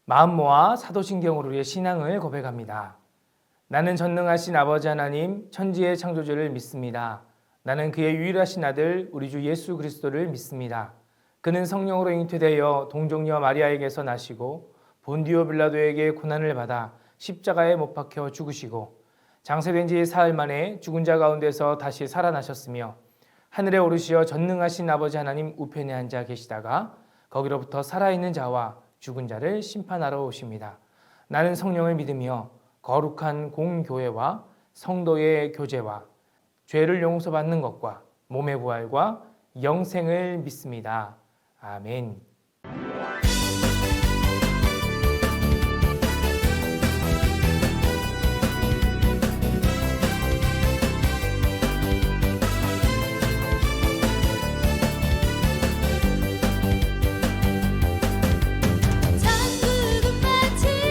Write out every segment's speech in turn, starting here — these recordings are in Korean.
마음 모아 사도신경으로 우리의 신앙을 고백합니다. 나는 전능하신 아버지 하나님 천지의 창조주를 믿습니다. 나는 그의 유일하신 아들 우리 주 예수 그리스도를 믿습니다. 그는 성령으로 잉태되어 동정녀 마리아에게서 나시고 본디오 빌라도에게 고난을 받아 십자가에 못 박혀 죽으시고 장세된 지 사흘 만에 죽은 자 가운데서 다시 살아나셨으며 하늘에 오르시어 전능하신 아버지 하나님 우편에 앉아 계시다가 거기로부터 살아있는 자와 죽은 자를 심판하러 오십니다. 나는 성령을 믿으며 거룩한 공교회와 성도의 교제와 죄를 용서받는 것과 몸의 부활과 영생을 믿습니다. 아멘. 천국은 마치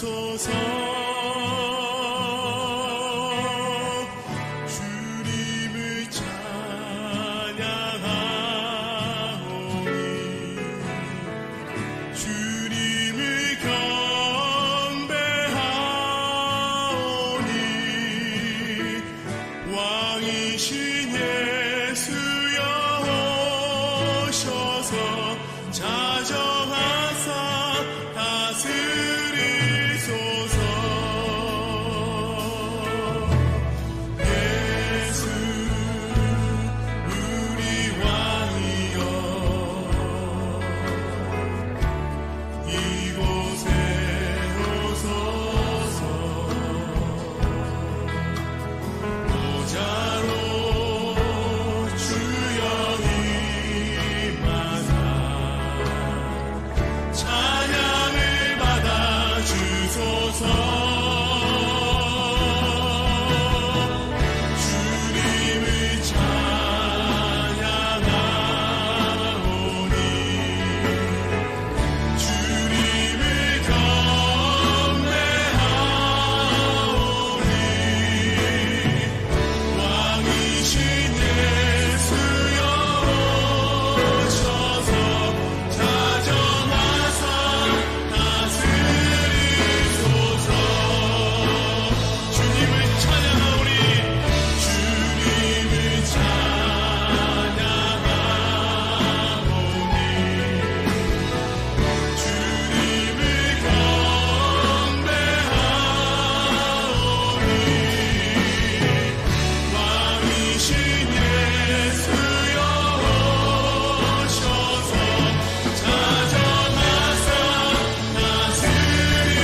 주소서. 주님을 찬양하오니 주님을 경배하오니 왕이신 예수여 오셔서 자정하사 다스리소서. 예수 우리 왕이여 이곳에 오소서. 보좌로 주여 임하사 찬양을 받아 주소서. 주님을 찬양하오니 주님을 경배하오니 왕이신 예수여 오셔서 자정하사 다스리소서. 주님을 찬양하오니 주님을 찬양하오니 주님을 경배하오니 왕이신 예수여 오셔서 자정하사 다스리소서.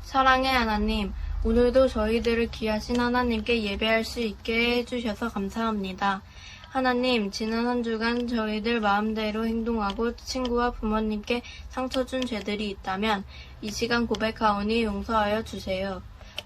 사랑의 하나님, 오늘도 저희들을 귀하신 하나님께 예배할 수 있게 해주셔서 감사합니다. 하나님, 지난 한 주간 저희들 마음대로 행동하고 친구와 부모님께 상처 준 죄들이 있다면 이 시간 고백하오니 용서하여 주세요.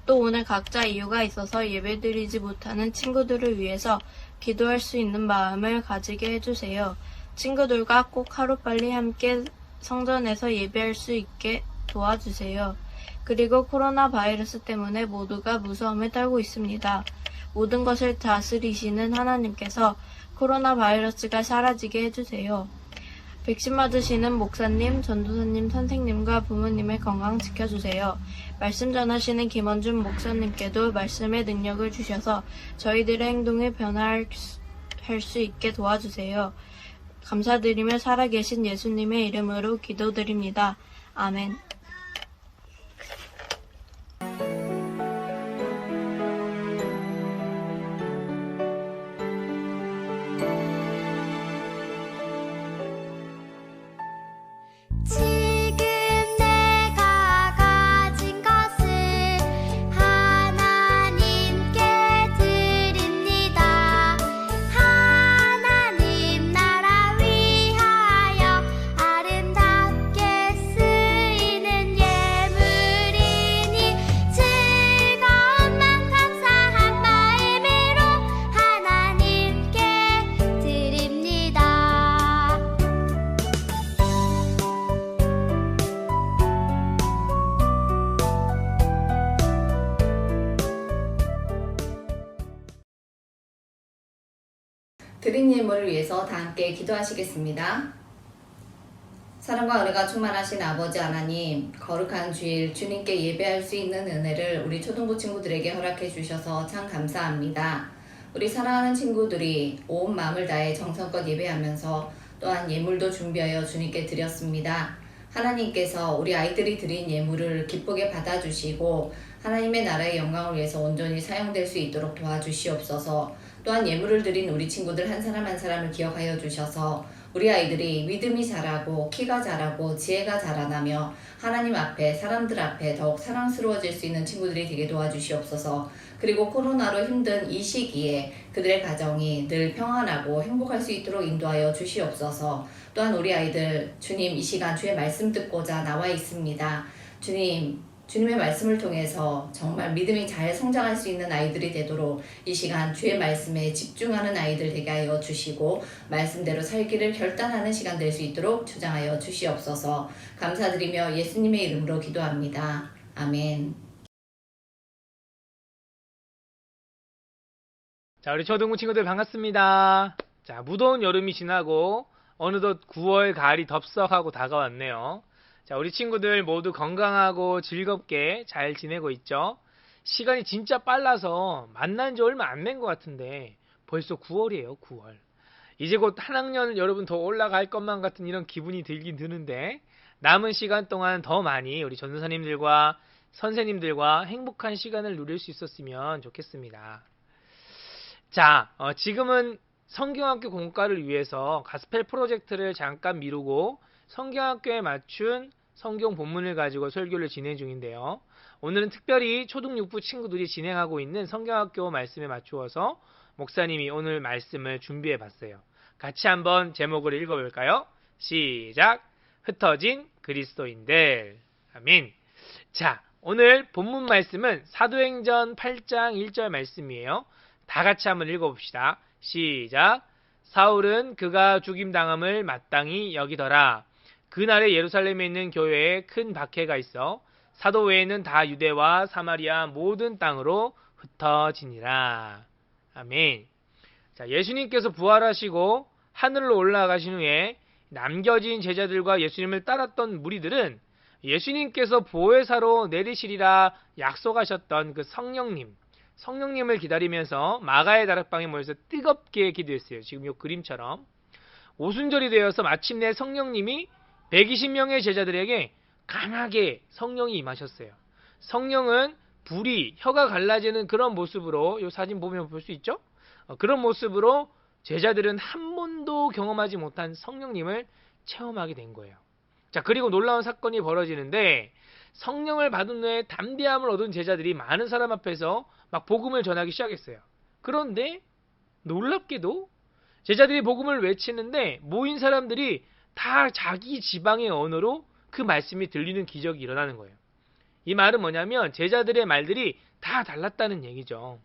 또 오늘 각자 이유가 있어서 예배드리지 못하는 친구들을 위해서 기도할 수 있는 마음을 가지게 해주세요. 친구들과 꼭 하루빨리 함께 성전에서 예배할 수 있게 도와주세요. 그리고 코로나 바이러스 때문에 모두가 무서움에 떨고 있습니다. 모든 것을 다스리시는 하나님께서 코로나 바이러스가 사라지게 해주세요. 백신 맞으시는 목사님, 전도사님, 선생님과 부모님의 건강 지켜주세요. 말씀 전하시는 김원준 목사님께도 말씀의 능력을 주셔서 저희들의 행동을 변화할 수 있게 도와주세요. 감사드리며 살아계신 예수님의 이름으로 기도드립니다. 아멘. 지금 내가 가진 것을 하나님께 드립니다. 하나님 나라 위하여 아름답게 쓰이는 예물이니 즐거운 맘 감사한 마음으로 하나님께 드립니다. 드린 예물을 위해서 다 함께 기도하시겠습니다. 사랑과 은혜가 충만하신 아버지 하나님, 거룩한 주일 주님께 예배할 수 있는 은혜를 우리 초등부 친구들에게 허락해 주셔서 참 감사합니다. 우리 사랑하는 친구들이 온 마음을 다해 정성껏 예배하면서 또한 예물도 준비하여 주님께 드렸습니다. 하나님께서 우리 아이들이 드린 예물을 기쁘게 받아주시고 하나님의 나라의 영광을 위해서 온전히 사용될 수 있도록 도와주시옵소서. 또한 예물을 드린 우리 친구들 한 사람 한 사람을 기억하여 주셔서 우리 아이들이 믿음이 자라고 키가 자라고 지혜가 자라나며 하나님 앞에 사람들 앞에 더욱 사랑스러워질 수 있는 친구들이 되게 도와주시옵소서. 그리고 코로나로 힘든 이 시기에 그들의 가정이 늘 평안하고 행복할 수 있도록 인도하여 주시옵소서. 또한 우리 아이들 주님 이 시간 주의 말씀 듣고자 나와 있습니다. 주님 주님의 말씀을 통해서 정말 믿음이 잘 성장할 수 있는 아이들이 되도록 이 시간 주의 말씀에 집중하는 아이들 되게 하여 주시고 말씀대로 살기를 결단하는 시간 될 수 있도록 주장하여 주시옵소서. 감사드리며 예수님의 이름으로 기도합니다. 아멘. 자, 우리 초등부 친구들 반갑습니다. 자, 무더운 여름이 지나고 어느덧 9월 가을이 덥석하고 다가왔네요. 자, 우리 친구들 모두 건강하고 즐겁게 잘 지내고 있죠? 시간이 진짜 빨라서 만난 지 얼마 안 된 것 같은데 벌써 9월이에요, 9월. 이제 곧 한 학년 여러분 더 올라갈 것만 같은 이런 기분이 들긴 드는데 남은 시간 동안 더 많이 우리 전도사님들과 선생님들과 행복한 시간을 누릴 수 있었으면 좋겠습니다. 자, 지금은 성경학교 공과를 위해서 가스펠 프로젝트를 잠깐 미루고 성경학교에 맞춘 성경 본문을 가지고 설교를 진행 중인데요. 오늘은 특별히 초등 6부 친구들이 진행하고 있는 성경학교 말씀에 맞추어서 목사님이 오늘 말씀을 준비해 봤어요. 같이 한번 제목을 읽어볼까요? 시작! 흩어진 그리스도인들. 아멘. 자, 오늘 본문 말씀은 사도행전 8장 1절 말씀이에요. 다 같이 한번 읽어봅시다. 시작! 사울은 그가 죽임당함을 마땅히 여기더라. 그날에 예루살렘에 있는 교회에 큰 박해가 있어 사도 외에는 다 유대와 사마리아 모든 땅으로 흩어지니라. 아멘. 자, 예수님께서 부활하시고 하늘로 올라가신 후에 남겨진 제자들과 예수님을 따랐던 무리들은 예수님께서 보혜사로 내리시리라 약속하셨던 그 성령님을 기다리면서 마가의 다락방에 모여서 뜨겁게 기도했어요. 지금 이 그림처럼 오순절이 되어서 마침내 성령님이 120명의 제자들에게 강하게 성령이 임하셨어요. 성령은 불이 혀가 갈라지는 그런 모습으로 이 사진 보면 볼 수 있죠? 그런 모습으로 제자들은 한 번도 경험하지 못한 성령님을 체험하게 된 거예요. 자, 그리고 놀라운 사건이 벌어지는데 성령을 받은 후에 담대함을 얻은 제자들이 많은 사람 앞에서 막 복음을 전하기 시작했어요. 그런데 놀랍게도 제자들이 복음을 외치는데 모인 사람들이 다 자기 지방의 언어로 그 말씀이 들리는 기적이 일어나는 거예요. 이 말은 뭐냐면 제자들의 말들이 다 달랐다는 얘기죠.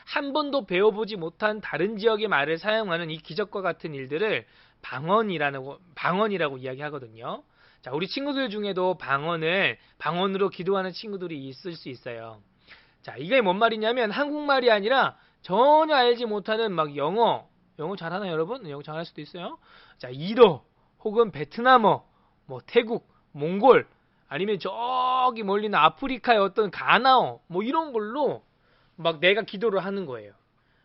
한 번도 배워보지 못한 다른 지역의 말을 사용하는 이 기적과 같은 일들을 방언이라고 이야기하거든요. 자, 우리 친구들 중에도 방언으로 기도하는 친구들이 있을 수 있어요. 자, 이게 뭔 말이냐면 한국말이 아니라 전혀 알지 못하는 막 영어 잘하나요, 여러분? 영어 잘할 수도 있어요. 자, 일어 혹은 베트남어, 뭐 태국, 몽골, 아니면 저기 멀리 있는 아프리카의 어떤 가나어, 뭐 이런 걸로 막 내가 기도를 하는 거예요.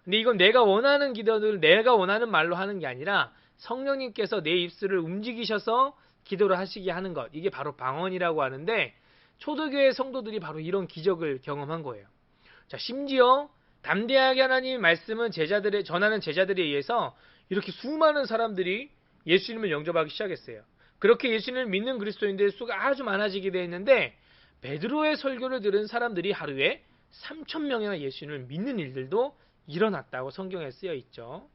근데 이건 내가 원하는 기도를 내가 원하는 말로 하는 게 아니라 성령님께서 내 입술을 움직이셔서 기도를 하시게 하는 것. 이게 바로 방언이라고 하는데 초대교회 성도들이 바로 이런 기적을 경험한 거예요. 자, 심지어 담대하게 하나님의 말씀은 전하는 제자들에 의해서 이렇게 수많은 사람들이 예수님을 영접하기 시작했어요. 그렇게 예수님을 믿는 그리스도인들의 수가 아주 많아지게 되었는데 베드로의 설교를 들은 사람들이 하루에 3,000명이나 예수님을 믿는 일들도 일어났다고 성경에 쓰여 있죠.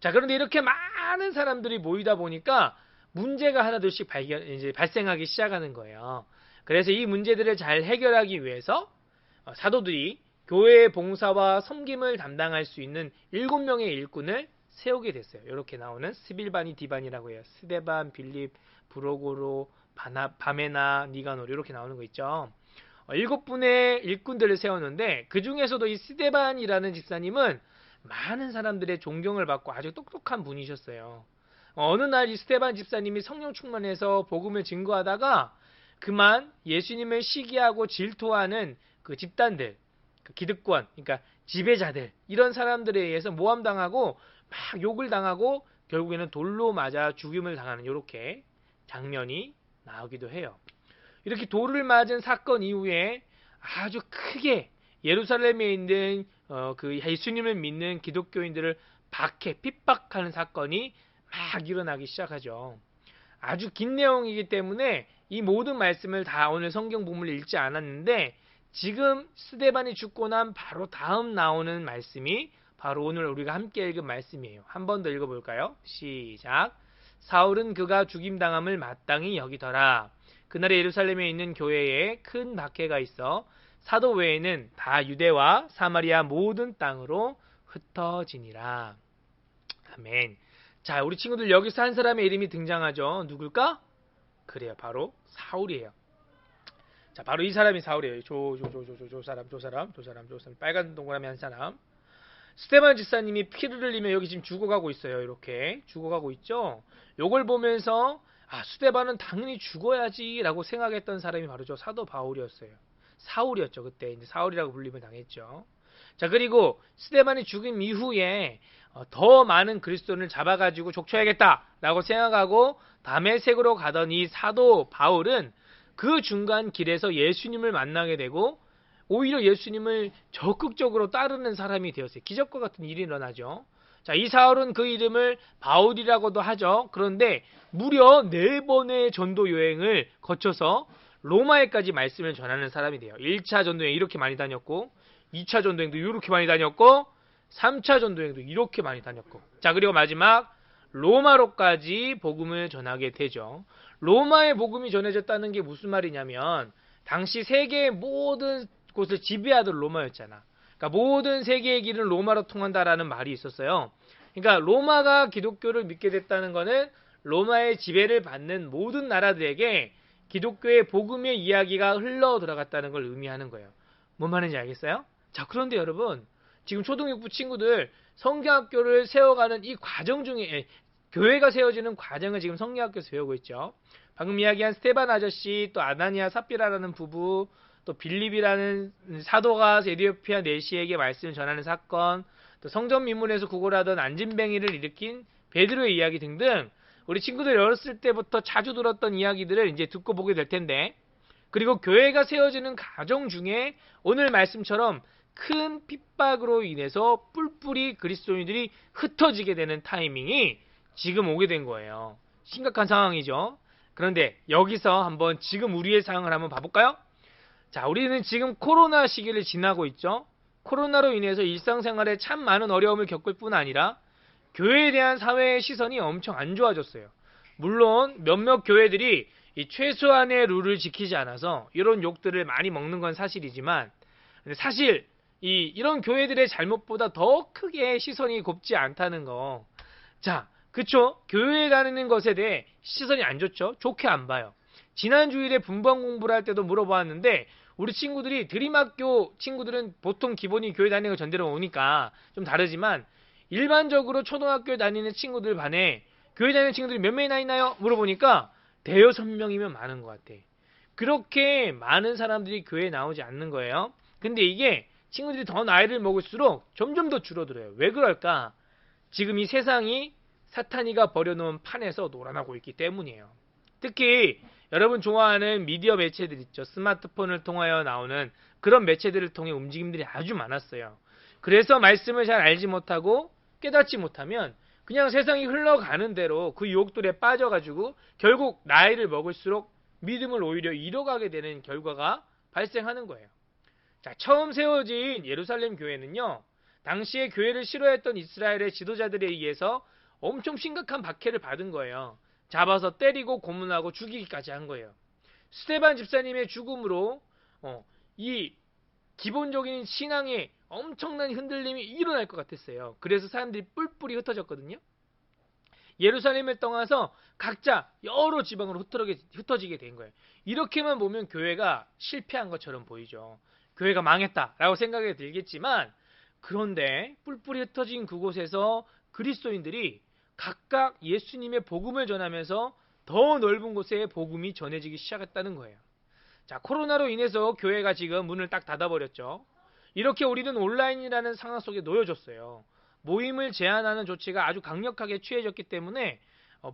자, 그런데 이렇게 많은 사람들이 모이다 보니까 문제가 하나둘씩 발생하기 시작하는 거예요. 그래서 이 문제들을 잘 해결하기 위해서 사도들이 교회의 봉사와 섬김을 담당할 수 있는 7명의 일꾼을 세우게 됐어요. 이렇게 나오는 스빌바니 디반이라고 해요. 스데반, 빌립, 브로고로, 바메나, 니가노르 이렇게 나오는 거 있죠. 7분의 일꾼들을 세웠는데 그 중에서도 이 스데반이라는 집사님은 많은 사람들의 존경을 받고 아주 똑똑한 분이셨어요. 어느 날 이 스데반 집사님이 성령 충만해서 복음을 증거하다가 그만 예수님을 시기하고 질투하는 그 집단들, 그 기득권, 그러니까 지배자들 이런 사람들에 의해서 모함당하고 막 욕을 당하고 결국에는 돌로 맞아 죽임을 당하는 이렇게 장면이 나오기도 해요. 이렇게 돌을 맞은 사건 이후에 아주 크게 예루살렘에 있는 그 예수님을 믿는 기독교인들을 핍박하는 사건이 막 일어나기 시작하죠. 아주 긴 내용이기 때문에 이 모든 말씀을 다 오늘 성경 본문을 읽지 않았는데 지금 스데반이 죽고 난 바로 다음 나오는 말씀이 바로 오늘 우리가 함께 읽은 말씀이에요. 한 번 더 읽어볼까요? 시작. 사울은 그가 죽임당함을 마땅히 여기더라. 그날에 예루살렘에 있는 교회에 큰 박해가 있어 사도 외에는 다 유대와 사마리아 모든 땅으로 흩어지니라. 아멘. 자, 우리 친구들 여기서 한 사람의 이름이 등장하죠. 누굴까? 그래요. 바로 사울이에요. 자, 바로 이 사람이 사울이에요. 저 사람. 빨간 동그라미 한 사람. 스데반 집사님이 피를 흘리며 여기 지금 죽어가고 있어요. 이렇게 죽어가고 있죠. 요걸 보면서 스데반은 당연히 죽어야지라고 생각했던 사람이 바로 저 사도 바울이었어요. 사울이었죠. 그때 이제 사울이라고 불림을 당했죠. 자, 그리고 스데반이 죽은 이후에 더 많은 그리스도인을 잡아가지고 족쳐야겠다라고 생각하고 다메섹으로 가던 이 사도 바울은 그 중간 길에서 예수님을 만나게 되고 오히려 예수님을 적극적으로 따르는 사람이 되었어요. 기적과 같은 일이 일어나죠. 자, 이 사울은 그 이름을 바울이라고도 하죠. 그런데 무려 4번의 전도 여행을 거쳐서 로마에까지 말씀을 전하는 사람이 돼요. 1차 전도여행 이렇게 많이 다녔고 2차 전도여행도 이렇게 많이 다녔고 3차 전도여행도 이렇게 많이 다녔고 자, 그리고 마지막 로마로까지 복음을 전하게 되죠. 로마의 복음이 전해졌다는 게 무슨 말이냐면 당시 세계의 모든 곳을 지배하던 로마였잖아. 그러니까 모든 세계의 길은 로마로 통한다라는 말이 있었어요. 그러니까 로마가 기독교를 믿게 됐다는 것은 로마의 지배를 받는 모든 나라들에게 기독교의 복음의 이야기가 흘러 들어갔다는 걸 의미하는 거예요. 뭔 말인지 알겠어요? 자, 그런데 여러분 지금 초등육부 친구들 성경학교를 세워가는 이 과정 중에 교회가 세워지는 과정을 지금 성경학교에서 배우고 있죠. 방금 이야기한 스데반 아저씨, 또 아나니아 삽비라라는 부부, 또 빌립이라는 사도가 에티오피아 내시에게 말씀을 전하는 사건, 또 성전 미문에서 구걸하던 안진뱅이를 일으킨 베드로의 이야기 등등 우리 친구들이 어렸을 때부터 자주 들었던 이야기들을 이제 듣고 보게 될 텐데 그리고 교회가 세워지는 과정 중에 오늘 말씀처럼 큰 핍박으로 인해서 뿔뿔이 그리스도인들이 흩어지게 되는 타이밍이 지금 오게 된 거예요. 심각한 상황이죠. 그런데 여기서 한번 지금 우리의 상황을 한번 봐볼까요? 자, 우리는 지금 코로나 시기를 지나고 있죠. 코로나로 인해서 일상생활에 참 많은 어려움을 겪을 뿐 아니라 교회에 대한 사회의 시선이 엄청 안 좋아졌어요. 물론 몇몇 교회들이 이 최소한의 룰을 지키지 않아서 이런 욕들을 많이 먹는 건 사실이지만 사실 이런 교회들의 잘못보다 더 크게 시선이 곱지 않다는 거. 자, 그쵸? 교회에 다니는 것에 대해 시선이 안 좋죠? 좋게 안 봐요. 지난 주일에 분반 공부를 할 때도 물어보았는데 우리 친구들이 드림학교 친구들은 보통 기본이 교회 다니는 거 전대로 오니까 좀 다르지만 일반적으로 초등학교에 다니는 친구들 반에 교회 다니는 친구들이 몇 명이나 있나요? 물어보니까 대여섯 명이면 많은 것 같아. 그렇게 많은 사람들이 교회에 나오지 않는 거예요. 근데 이게 친구들이 더 나이를 먹을수록 점점 더 줄어들어요. 왜 그럴까? 지금 이 세상이 사탄이가 버려놓은 판에서 놀아나고 있기 때문이에요. 특히 여러분 좋아하는 미디어 매체들 있죠. 스마트폰을 통하여 나오는 그런 매체들을 통해 움직임들이 아주 많았어요. 그래서 말씀을 잘 알지 못하고 깨닫지 못하면 그냥 세상이 흘러가는 대로 그 유혹들에 빠져가지고 결국 나이를 먹을수록 믿음을 오히려 잃어가게 되는 결과가 발생하는 거예요. 자, 처음 세워진 예루살렘 교회는요. 당시에 교회를 싫어했던 이스라엘의 지도자들에 의해서 엄청 심각한 박해를 받은 거예요. 잡아서 때리고 고문하고 죽이기까지 한 거예요. 스데반 집사님의 죽음으로 이 기본적인 신앙에 엄청난 흔들림이 일어날 것 같았어요. 그래서 사람들이 뿔뿔이 흩어졌거든요. 예루살렘을 떠나서 각자 여러 지방으로 흩어지게 된 거예요. 이렇게만 보면 교회가 실패한 것처럼 보이죠. 교회가 망했다라고 생각이 들겠지만 그런데 뿔뿔이 흩어진 그곳에서 그리스도인들이 각각 예수님의 복음을 전하면서 더 넓은 곳에 복음이 전해지기 시작했다는 거예요. 자, 코로나로 인해서 교회가 지금 문을 딱 닫아버렸죠. 이렇게 우리는 온라인이라는 상황 속에 놓여졌어요. 모임을 제한하는 조치가 아주 강력하게 취해졌기 때문에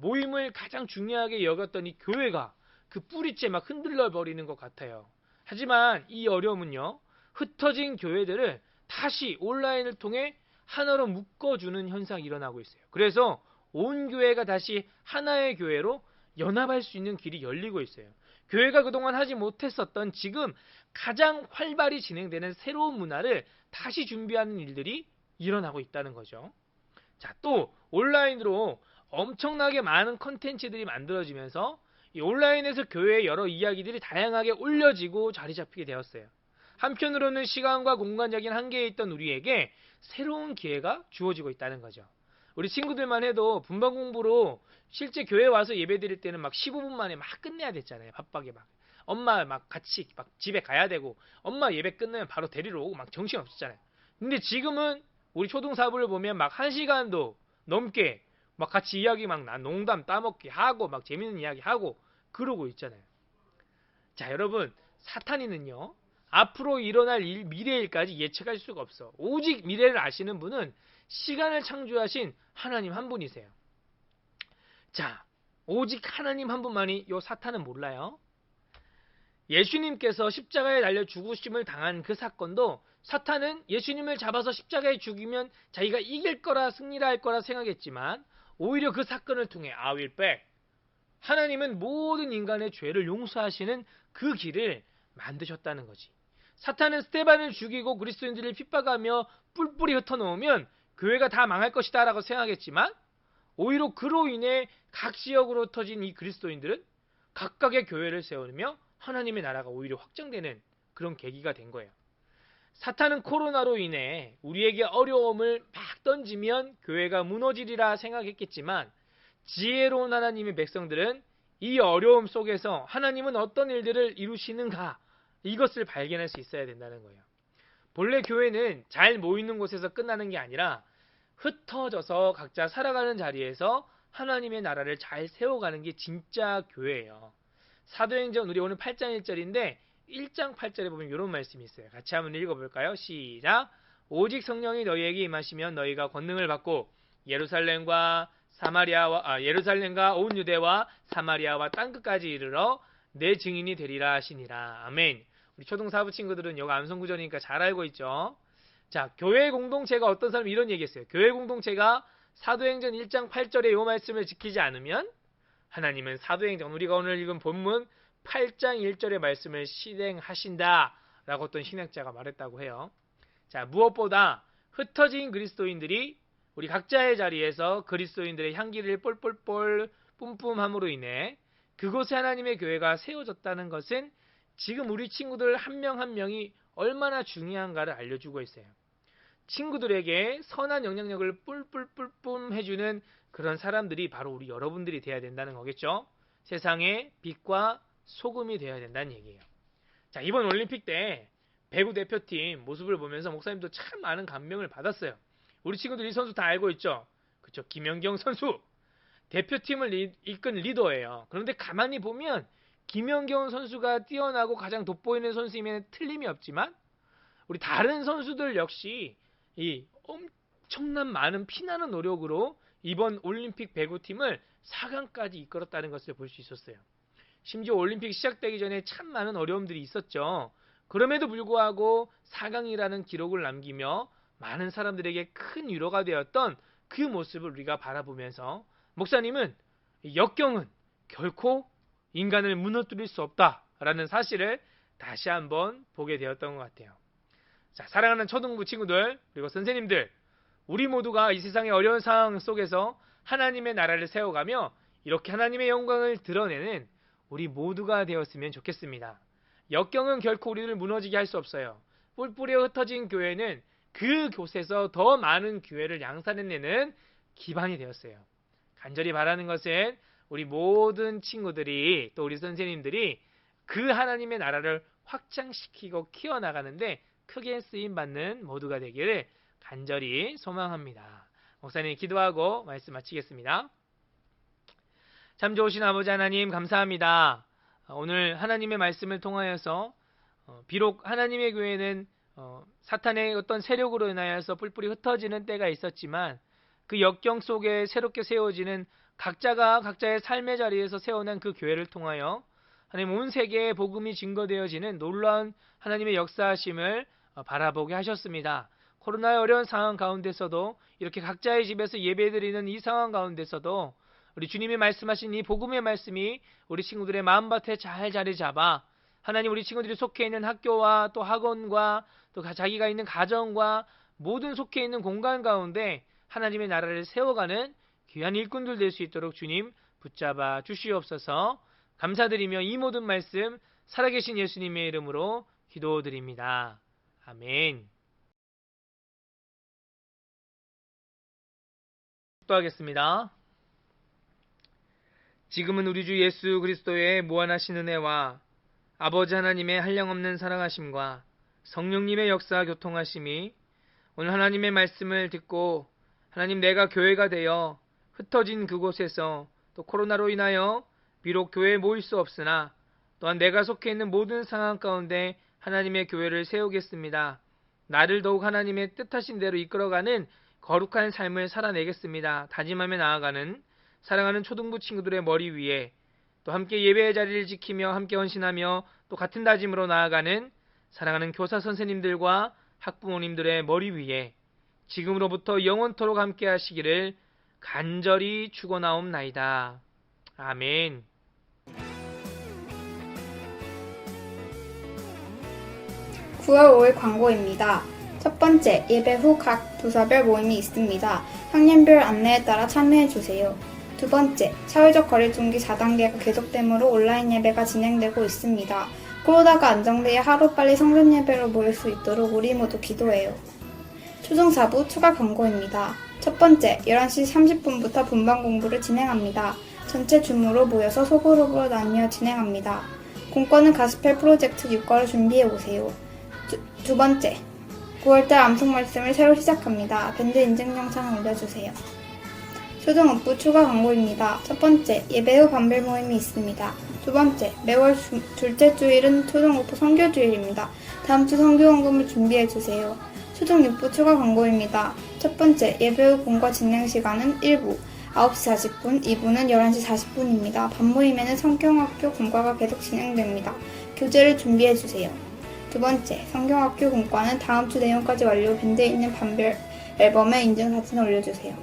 모임을 가장 중요하게 여겼던 이 교회가 그 뿌리째 막 흔들려 버리는 것 같아요. 하지만 이 어려움은요, 흩어진 교회들을 다시 온라인을 통해 하나로 묶어주는 현상이 일어나고 있어요. 그래서 온 교회가 다시 하나의 교회로 연합할 수 있는 길이 열리고 있어요. 교회가 그동안 하지 못했었던 지금 가장 활발히 진행되는 새로운 문화를 다시 준비하는 일들이 일어나고 있다는 거죠. 자, 또 온라인으로 엄청나게 많은 컨텐츠들이 만들어지면서 이 온라인에서 교회의 여러 이야기들이 다양하게 올려지고 자리 잡히게 되었어요. 한편으로는 시간과 공간적인 한계에 있던 우리에게 새로운 기회가 주어지고 있다는 거죠. 우리 친구들만 해도 분반 공부로 실제 교회 와서 예배 드릴 때는 막 15분 만에 막 끝내야 됐잖아요. 바빠게 막. 엄마 막 같이 막 집에 가야 되고 엄마 예배 끝나면 바로 데리러 오고 막 정신 없었잖아요. 근데 지금은 우리 초등사부를 보면 막 1시간도 넘게 막 같이 이야기 막 농담 따먹기 하고 막 재밌는 이야기 하고 그러고 있잖아요. 자, 여러분, 사탄이는요 앞으로 일어날 미래일까지 예측할 수가 없어. 오직 미래를 아시는 분은 시간을 창조하신 하나님 한 분이세요. 자, 오직 하나님 한 분만이 요 사탄은 몰라요. 예수님께서 십자가에 달려 죽으심을 당한 그 사건도 사탄은 예수님을 잡아서 십자가에 죽이면 자기가 이길 거라 승리할 거라 생각했지만 오히려 그 사건을 통해 아윌백 하나님은 모든 인간의 죄를 용서하시는 그 길을 만드셨다는 거지. 사탄은 스테반을 죽이고 그리스도인들을 핍박하며 뿔뿔이 흩어놓으면 교회가 다 망할 것이다 라고 생각했지만 오히려 그로 인해 각 지역으로 흩어진 이 그리스도인들은 각각의 교회를 세우며 하나님의 나라가 오히려 확장되는 그런 계기가 된 거예요. 사탄은 코로나로 인해 우리에게 어려움을 막 던지면 교회가 무너지리라 생각했겠지만 지혜로운 하나님의 백성들은 이 어려움 속에서 하나님은 어떤 일들을 이루시는가 이것을 발견할 수 있어야 된다는 거예요. 본래 교회는 잘 모이는 곳에서 끝나는 게 아니라 흩어져서 각자 살아가는 자리에서 하나님의 나라를 잘 세워가는 게 진짜 교회예요. 사도행전 우리 오늘 8장 1절인데 1장 8절에 보면 이런 말씀이 있어요. 같이 한번 읽어볼까요? 시작! 오직 성령이 너희에게 임하시면 너희가 권능을 받고 예루살렘과 온 유대와 사마리아와 땅끝까지 이르러 내 증인이 되리라 하시니라. 아멘. 우리 초등사부 친구들은 여기 암송구절이니까 잘 알고 있죠. 자, 교회 공동체가 어떤 사람이 이런 얘기했어요. 교회 공동체가 사도행전 1장 8절의 이 말씀을 지키지 않으면 하나님은 사도행전 우리가 오늘 읽은 본문 8장 1절의 말씀을 실행하신다 라고 어떤 신학자가 말했다고 해요. 자, 무엇보다 흩어진 그리스도인들이 우리 각자의 자리에서 그리스도인들의 향기를 뻘뻘뻘 뿜뿜함으로 인해 그곳에 하나님의 교회가 세워졌다는 것은 지금 우리 친구들 한 명 한 명이 얼마나 중요한가를 알려주고 있어요. 친구들에게 선한 영향력을 뿔뿔뿔뿜 해주는 그런 사람들이 바로 우리 여러분들이 돼야 된다는 거겠죠. 세상의 빛과 소금이 돼야 된다는 얘기예요. 자, 이번 올림픽 때 배구 대표팀 모습을 보면서 목사님도 참 많은 감명을 받았어요. 우리 친구들 이 선수 다 알고 있죠? 그렇죠. 김연경 선수. 대표팀을 이끈 리더예요. 그런데 가만히 보면 김연경 선수가 뛰어나고 가장 돋보이는 선수임에는 틀림이 없지만 우리 다른 선수들 역시 이 엄청난 많은 피나는 노력으로 이번 올림픽 배구팀을 4강까지 이끌었다는 것을 볼 수 있었어요. 심지어 올림픽 시작되기 전에 참 많은 어려움들이 있었죠. 그럼에도 불구하고 4강이라는 기록을 남기며 많은 사람들에게 큰 위로가 되었던 그 모습을 우리가 바라보면서 목사님은 역경은 결코 인간을 무너뜨릴 수 없다라는 사실을 다시 한번 보게 되었던 것 같아요. 자, 사랑하는 초등부 친구들 그리고 선생님들, 우리 모두가 이 세상의 어려운 상황 속에서 하나님의 나라를 세워가며 이렇게 하나님의 영광을 드러내는 우리 모두가 되었으면 좋겠습니다. 역경은 결코 우리를 무너지게 할 수 없어요. 뿔뿔이 흩어진 교회는 그 곳에서 더 많은 기회를 양산해내는 기반이 되었어요. 간절히 바라는 것은 우리 모든 친구들이 또 우리 선생님들이 그 하나님의 나라를 확장시키고 키워나가는데 크게 쓰임받는 모두가 되기를 간절히 소망합니다. 목사님 기도하고 말씀 마치겠습니다. 참 좋으신 아버지 하나님 감사합니다. 오늘 하나님의 말씀을 통하여서 비록 하나님의 교회는 사탄의 어떤 세력으로 인하여서 뿔뿔이 흩어지는 때가 있었지만 그 역경 속에 새롭게 세워지는 각자가 각자의 삶의 자리에서 세워난 그 교회를 통하여 하나님 온 세계에 복음이 증거되어지는 놀라운 하나님의 역사하심을 바라보게 하셨습니다. 코로나의 어려운 상황 가운데서도 이렇게 각자의 집에서 예배드리는 이 상황 가운데서도 우리 주님이 말씀하신 이 복음의 말씀이 우리 친구들의 마음밭에 잘 자리 잡아 하나님 우리 친구들이 속해 있는 학교와 또 학원과 또 자기가 있는 가정과 모든 속해 있는 공간 가운데 하나님의 나라를 세워가는 귀한 일꾼들 될 수 있도록 주님 붙잡아 주시옵소서. 감사드리며 이 모든 말씀 살아계신 예수님의 이름으로 기도드립니다. 아멘. 기도하겠습니다. 지금은 우리 주 예수 그리스도의 무한하신 은혜와 아버지 하나님의 한량없는 사랑하심과 성령님의 역사 교통하심이 오늘 하나님의 말씀을 듣고 하나님 내가 교회가 되어 흩어진 그곳에서 또 코로나로 인하여 비록 교회에 모일 수 없으나 또한 내가 속해 있는 모든 상황 가운데 하나님의 교회를 세우겠습니다. 나를 더욱 하나님의 뜻하신 대로 이끌어가는 거룩한 삶을 살아내겠습니다. 다짐하며 나아가는 사랑하는 초등부 친구들의 머리 위에 또 함께 예배의 자리를 지키며 함께 헌신하며 또 같은 다짐으로 나아가는 사랑하는 교사 선생님들과 학부모님들의 머리 위에 지금으로부터 영원토록 함께 하시기를 간절히 축원하옵나이다. 아멘. (9월 5일) 광고입니다. 첫 번째, 예배 후 각 부서별 모임이 있습니다. 학년별 안내에 따라 참여해주세요. 두 번째, 사회적 거리 두기 4단계가 계속되므로 온라인 예배가 진행되고 있습니다. 코로나가 안정돼야 하루빨리 성전 예배로 모일 수 있도록 우리 모두 기도해요. 초등 4부 추가 광고입니다. 첫 번째, 11시 30분부터 분반 공부를 진행합니다. 전체 줌으로 모여서 소그룹으로 나뉘어 진행합니다. 공과는 가스펠 프로젝트 6과를 준비해오세요. 두 번째, 9월달 암송 말씀을 새로 시작합니다. 밴드 인증 영상을 올려주세요. 초등 업부 추가 광고입니다. 첫 번째, 예배 후 반별 모임이 있습니다. 두 번째, 매월 둘째 주일은 초등 업부 선교주일입니다. 다음 주 선교원금을 준비해주세요. 초등 육부 추가 광고입니다. 첫 번째, 예배 후 공과 진행 시간은 1부 9시 40분, 2부는 11시 40분입니다. 반모임에는 성경학교 공과가 계속 진행됩니다. 교재를 준비해주세요. 두 번째, 성경학교 공과는 다음 주 내용까지 완료 밴드에 있는 반별 앨범에 인증사진을 올려주세요.